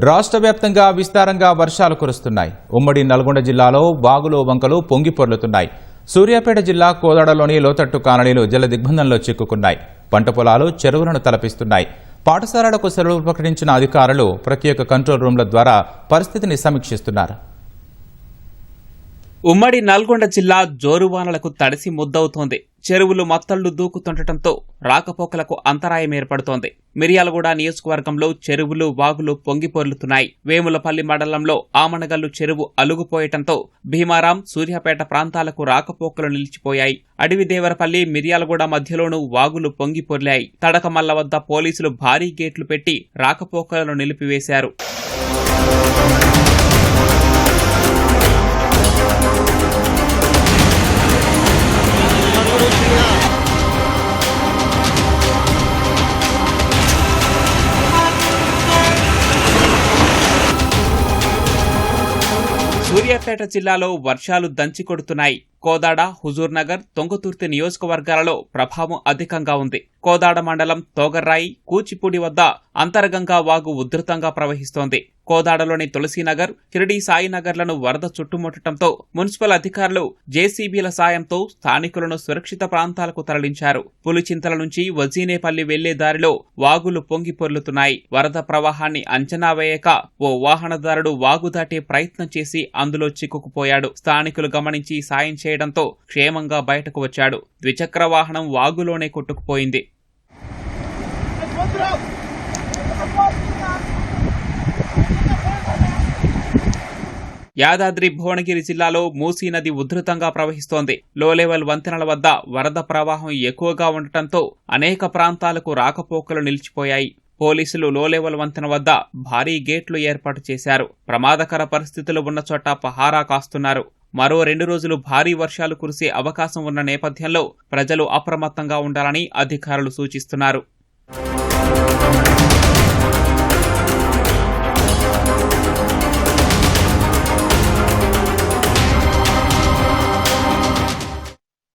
రాష్ట్ర వ్యాప్తంగా విస్తారంగా వర్షాలు కురుస్తున్నాయి. ఉమ్మడి నల్గొండ జిల్లాలో వాగులు వంకలు పొంగి పొర్లుతున్నాయి. సూర్యాపేట జిల్లా కోదాడలోని లోతట్టు కాలనీలు జల దిగ్బంధంలో చిక్కుకున్నాయి. పంట పొలాలు చెరువులను తలపిస్తున్నాయి. పాఠశాలలకు సెలవులు ప్రకటించిన అధికారులు ప్రత్యేక కంట్రోల్ రూమ్ల ద్వారా పరిస్థితిని సమీక్షిస్తున్నారు. ఉమ్మడి నల్గొండ జిల్లా జోరువానలకు తడిసి ముద్దవుతోంది. చెరువులు మత్తళ్లు దూకుతుండటంతో రాకపోకలకు అంతరాయం ఏర్పడుతోంది. మిర్యాలగూడ నియోజకవర్గంలో చెరువులు వాగులు పొంగిపొర్లుతున్నాయి. వేములపల్లి మండలంలో ఆమనగల్లు చెరువు అలుగుపోయటంతో భీమారాం, సూర్యాపేట ప్రాంతాలకు రాకపోకలు నిలిచిపోయాయి. అడవిదేవరపల్లి, మిర్యాలగూడ మధ్యలోనూ వాగులు పొంగిపొర్లాయి. తడకమల్ల వద్ద పోలీసులు భారీ గేట్లు పెట్టి రాకపోకలను నిలిపివేశారు. సూర్యాపేట జిల్లాలో వర్షాలు దంచికొడుతున్నాయి. కోదాడ, హుజూర్నగర్, తొంగతుర్తి నియోజకవర్గాలలో ప్రభావం అధికంగా ఉంది. కోదాడ మండలం తోగర్రాయి, కూచిపూడి వద్ద అంతర్గంగా వాగు ఉధృతంగా ప్రవహిస్తోంది. కోదాడలోని తులసీనగర్, షిరిడీ సాయినగర్లను వరద చుట్టుముట్టడంతో మున్సిపల్ అధికారులు జేసీబీల సాయంతో స్థానికులను సురక్షిత ప్రాంతాలకు తరలించారు. పులిచింతల నుంచి వజీనేపల్లి వెళ్లే దారిలో వాగులు పొంగి పొర్లుతున్నాయి. వరద ప్రవాహాన్ని అంచనా వేయక ఓ వాహనదారుడు వాగు దాటే ప్రయత్నం చేసి అందులో చిక్కుకుపోయాడు. స్థానికులు గమనించి సాయం చేయడంతో క్షేమంగా బయటకు వచ్చాడు. ద్విచక్ర వాహనం వాగులోనే కొట్టుకుపోయింది. యాదాద్రి భువనగిరి జిల్లాలో మూసీ నది ఉధృతంగా ప్రవహిస్తోంది. లో లెవెల్ వంతెనల వద్ద వరద ప్రవాహం ఎక్కువగా ఉండటంతో అనేక ప్రాంతాలకు రాకపోకలు నిలిచిపోయాయి. పోలీసులు లో లెవెల్ వంతెన వద్ద భారీ గేట్లు ఏర్పాటు చేశారు. ప్రమాదకర పరిస్థితులు ఉన్న చోట పహారా కాస్తున్నారు. మరో 2 రోజులు భారీ వర్షాలు కురిసే అవకాశం ఉన్న నేపథ్యంలో ప్రజలు అప్రమత్తంగా ఉండాలని అధికారులు సూచిస్తున్నారు.